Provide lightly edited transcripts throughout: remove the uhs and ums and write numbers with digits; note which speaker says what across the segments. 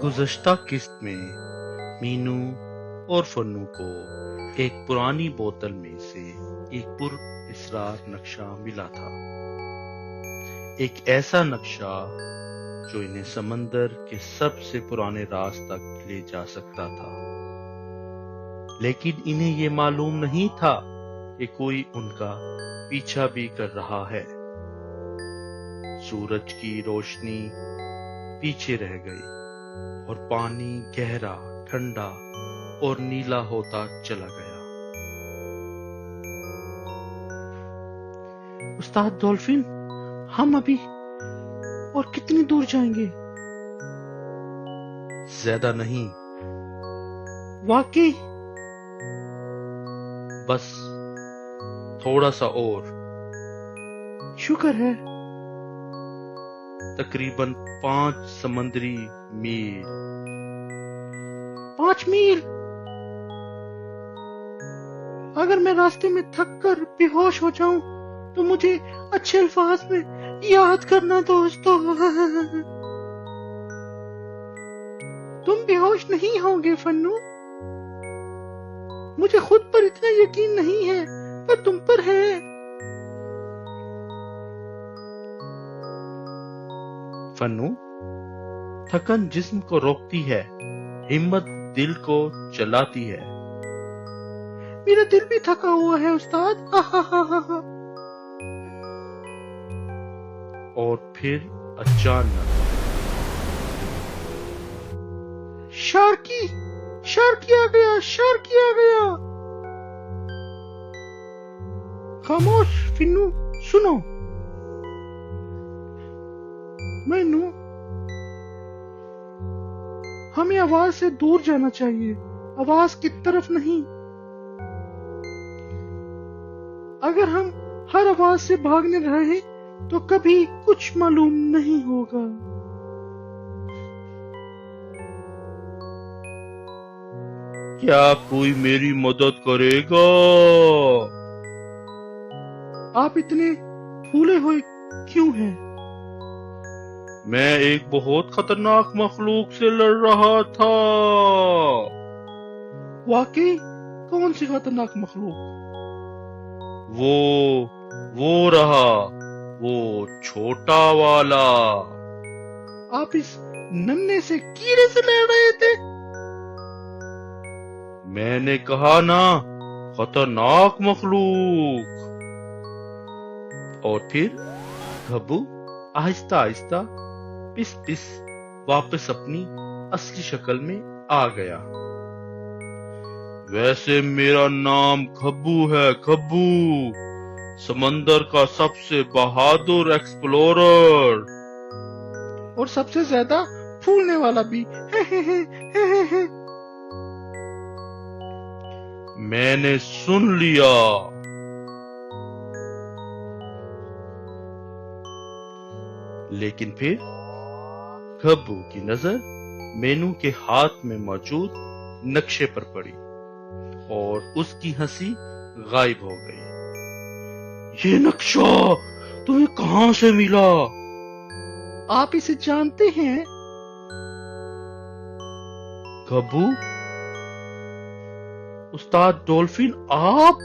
Speaker 1: गुज़श्ता किस्त में मीनू और फन्नू को एक पुरानी बोतल में से एक पुरअसरार नक्शा मिला था। एक ऐसा नक्शा जो इन्हें समंदर के सबसे पुराने राज तक ले जा सकता था, लेकिन इन्हें ये मालूम नहीं था कि कोई उनका पीछा भी कर रहा है। सूरज की रोशनी पीछे रह गई और पानी गहरा, ठंडा और नीला होता चला गया।
Speaker 2: उस्ताद डॉल्फिन, हम अभी और कितनी दूर जाएंगे?
Speaker 1: ज्यादा नहीं,
Speaker 2: वाकई?
Speaker 1: बस थोड़ा सा और।
Speaker 2: शुक्र है।
Speaker 1: तकरीबन 5 समंदरी मील।
Speaker 2: 5 मील? अगर मैं रास्ते में थक कर बेहोश हो जाऊं तो मुझे अच्छे अल्फाज में याद करना दोस्तों। तुम बेहोश नहीं होगे फन्नू, मुझे खुद पर इतना यकीन नहीं है, पर तुम पर है।
Speaker 1: फन्नू, थकन जिस्म को रोकती है, हिम्मत दिल को चलाती है।
Speaker 2: मेरा दिल भी थका हुआ है उस्ताद। आहा।
Speaker 1: और फिर अचानक
Speaker 2: शार्की आ गया। खामोश फिन्नू, सुनो। मैनू, हमें आवाज से दूर जाना चाहिए, आवाज की तरफ नहीं। अगर हम हर आवाज से भागने रहे तो कभी कुछ मालूम नहीं होगा।
Speaker 1: क्या कोई मेरी मदद करेगा?
Speaker 2: आप इतने फूले हुए क्यों हैं?
Speaker 1: मैं एक बहुत खतरनाक मखलूक से लड़ रहा था।
Speaker 2: वाकई? कौन सी खतरनाक मखलूक?
Speaker 1: वो रहा, वो छोटा वाला।
Speaker 2: आप इस नन्हे से कीड़े से लड़ रहे थे?
Speaker 1: मैंने कहा ना, खतरनाक मखलूक। और फिर घब्बू आहिस्ता आहिस्ता पिस पिस वापस अपनी असली शक्ल में आ गया। वैसे मेरा नाम घब्बू है, घब्बू, समंदर का सबसे बहादुर एक्सप्लोरर।
Speaker 2: और सबसे ज्यादा फूलने वाला भी। हे।
Speaker 1: मैंने सुन लिया। लेकिन फिर घब्बू की नजर मेनू के हाथ में मौजूद नक्शे पर पड़ी और उसकी हंसी गायब हो गई। ये नक्शा तुम्हें कहां से मिला?
Speaker 2: आप इसे जानते हैं?
Speaker 1: घब्बू, उस्ताद डॉल्फिन, आप?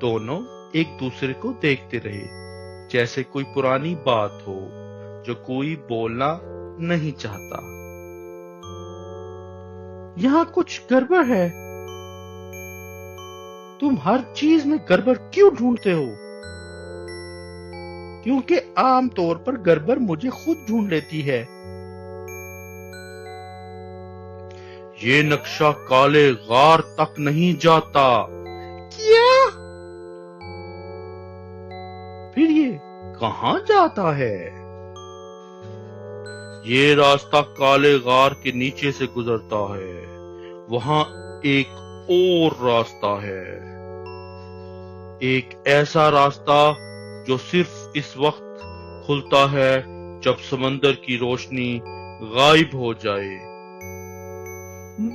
Speaker 1: दोनों एक दूसरे को देखते रहे, जैसे कोई पुरानी बात हो जो कोई बोलना नहीं चाहता।
Speaker 2: यहाँ कुछ गड़बड़ है। तुम हर चीज में गड़बड़ क्यों ढूंढते हो? क्योंकि आम तौर पर गड़बड़ मुझे खुद ढूंढ लेती है।
Speaker 1: ये नक्शा काले गार तक नहीं जाता।
Speaker 2: क्या? फिर ये कहाँ जाता है?
Speaker 1: ये रास्ता काले गार के नीचे से गुजरता है। वहां एक और रास्ता है, एक ऐसा रास्ता जो सिर्फ इस वक्त खुलता है जब समंदर की रोशनी गायब हो जाए।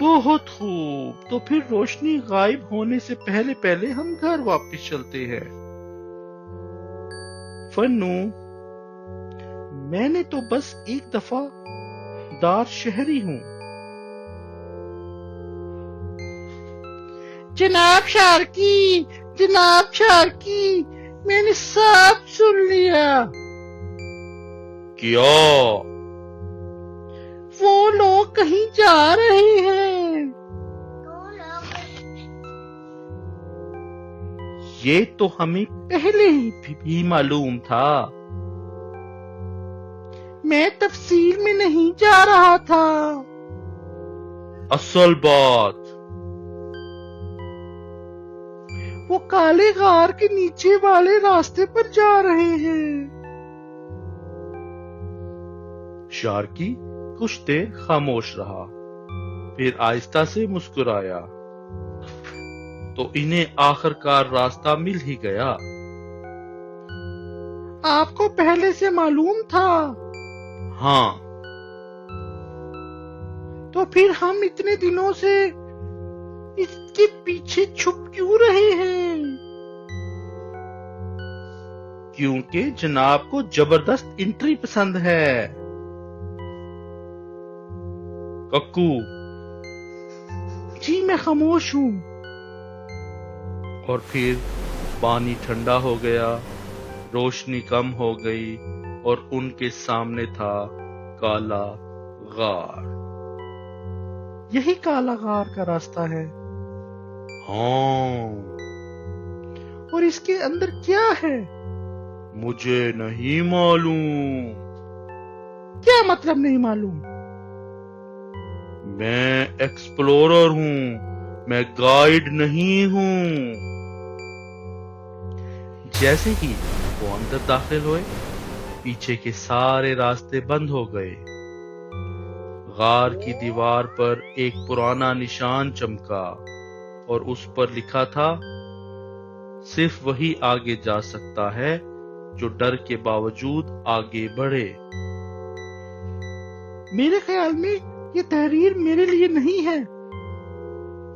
Speaker 2: बहुत खूब, तो फिर रोशनी गायब होने से पहले पहले हम घर वापस चलते हैं। फन्नू,
Speaker 1: میں نے تو بس ایک دفعہ دار شہری ہوں۔
Speaker 2: جناب شارکی، جناب شارکی، میں نے سب سن لیا۔
Speaker 1: کیا؟
Speaker 2: وہ لوگ کہیں جا رہے ہیں۔
Speaker 1: یہ تو ہمیں پہلے ہی بھی معلوم تھا۔
Speaker 2: میں تفصیل میں نہیں جا رہا تھا۔
Speaker 1: اصل بات
Speaker 2: وہ کالے غار کے نیچے والے راستے پر جا رہے ہیں۔
Speaker 1: شارکی کچھ دیر خاموش رہا، پھر آہستہ سے مسکرایا۔ تو انہیں آخر کار راستہ مل ہی گیا۔
Speaker 2: آپ کو پہلے سے معلوم تھا؟
Speaker 1: ہاں۔
Speaker 2: تو پھر ہم اتنے دنوں سے اس کے پیچھے چھپ کیوں رہے ہیں؟
Speaker 1: کیونکہ جناب کو زبردست انٹری پسند ہے۔ ککو۔
Speaker 2: جی میں خاموش ہوں۔
Speaker 1: اور پھر پانی ٹھنڈا ہو گیا، روشنی کم ہو گئی اور ان کے سامنے تھا کالا غار۔
Speaker 2: یہی کالا غار کا راستہ ہے؟
Speaker 1: ہاں۔
Speaker 2: اور اس کے اندر کیا ہے؟
Speaker 1: مجھے نہیں معلوم۔
Speaker 2: کیا مطلب نہیں معلوم؟
Speaker 1: میں ایکسپلورر ہوں، میں گائیڈ نہیں ہوں۔ جیسے ہی وہ اندر داخل ہوئے، پیچھے کے سارے راستے بند ہو گئے۔ غار کی دیوار پر ایک پرانا نشان چمکا اور اس پر لکھا تھا، صرف وہی آگے جا سکتا ہے جو ڈر کے باوجود آگے بڑھے۔
Speaker 2: میرے خیال میں یہ تحریر میرے لیے نہیں ہے۔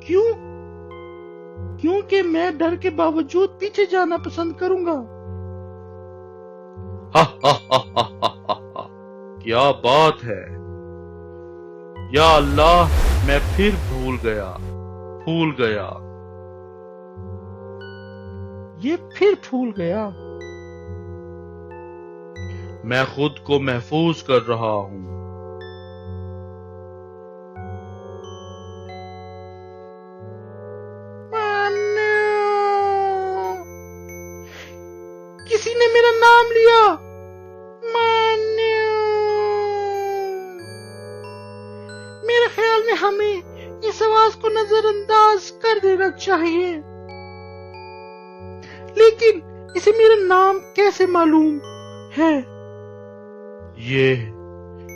Speaker 2: کیوں؟ کیونکہ میں ڈر کے باوجود پیچھے جانا پسند کروں گا۔
Speaker 1: کیا بات ہے! یا اللہ، میں پھر بھول گیا۔
Speaker 2: یہ پھر پھول گیا۔
Speaker 1: میں خود کو محفوظ کر رہا ہوں۔
Speaker 2: کسی نے میرا نام لیا۔ میرے خیال میں ہمیں اس آواز کو نظر انداز کر دینا چاہیے، لیکن اسے میرا نام کیسے معلوم ہے؟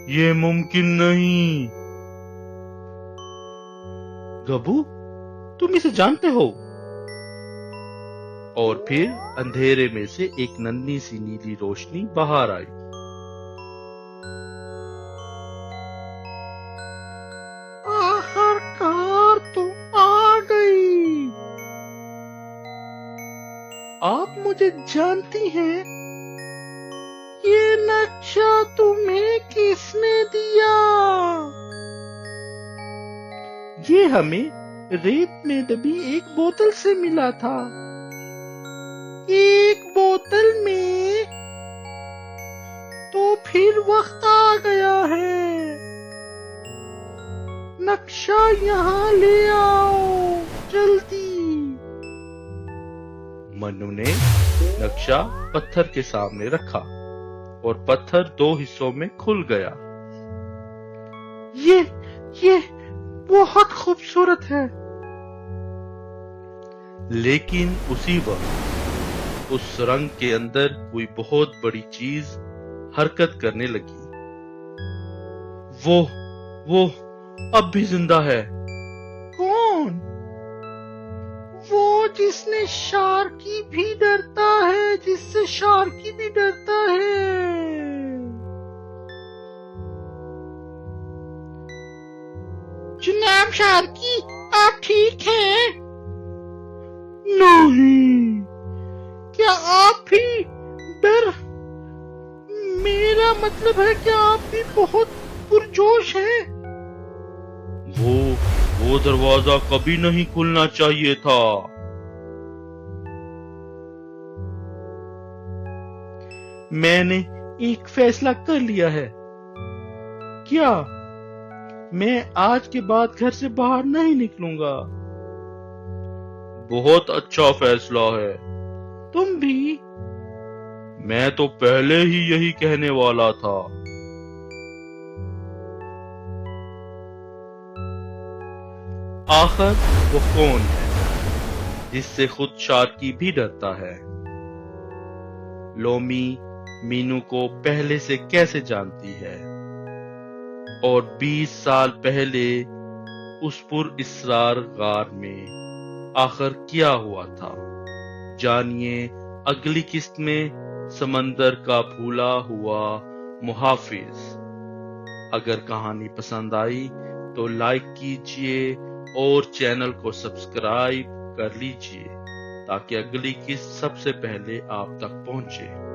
Speaker 1: یہ ممکن نہیں۔ گبو، تم اسے جانتے ہو؟ اور پھر اندھیرے میں سے ایک ننھی سی نیلی روشنی باہر آئی۔
Speaker 2: آخر کار تو آ گئی۔ آپ مجھے جانتی ہیں؟ یہ نقشہ تمہیں کس نے دیا؟ یہ ہمیں ریت میں دبی ایک بوتل سے ملا تھا۔ ایک بوتل میں؟ تو پھر وقت آ گیا ہے۔ نقشہ یہاں لے آؤ، جلدی۔
Speaker 1: منو نے نقشہ پتھر کے سامنے رکھا اور پتھر 2 حصوں میں کھل گیا۔
Speaker 2: یہ بہت خوبصورت ہے۔
Speaker 1: لیکن اسی وقت اس سرنگ کے اندر کوئی بہت بڑی چیز حرکت کرنے لگی۔ وہ اب بھی زندہ ہے۔
Speaker 2: کون؟ وہ جس نے شارکی بھی ڈرتا ہے، جس سے شارکی بھی ڈرتا ہے۔ جناب شارکی، آپ ٹھیک ہیں؟ نہیں۔ کیا آپ بھی ڈر؟ میرا मतलब है कि आप भी बहुत पुरजोश हैं।
Speaker 1: वो दरवाजा कभी नहीं खुलना चाहिए था।
Speaker 2: मैंने एक फैसला कर लिया है। क्या? मैं आज के बाद घर से बाहर नहीं निकलूंगा।
Speaker 1: बहुत अच्छा फैसला है।
Speaker 2: तुम भी?
Speaker 1: मैं तो पहले ही यही कहने वाला था। आखिर वो कौन है जिससे खुद शार्की भी डरता है? लोमी मीनू को पहले से कैसे जानती है और 20 साल पहले उस पुरअसरार गार में आखिर क्या हुआ था? जानिए अगली किस्त में समंदर का भूला हुआ मुहाफिज। अगर कहानी पसंद आई तो लाइक कीजिए और चैनल को सब्सक्राइब कर लीजिए ताकि अगली किस्त सबसे पहले आप तक पहुंचे।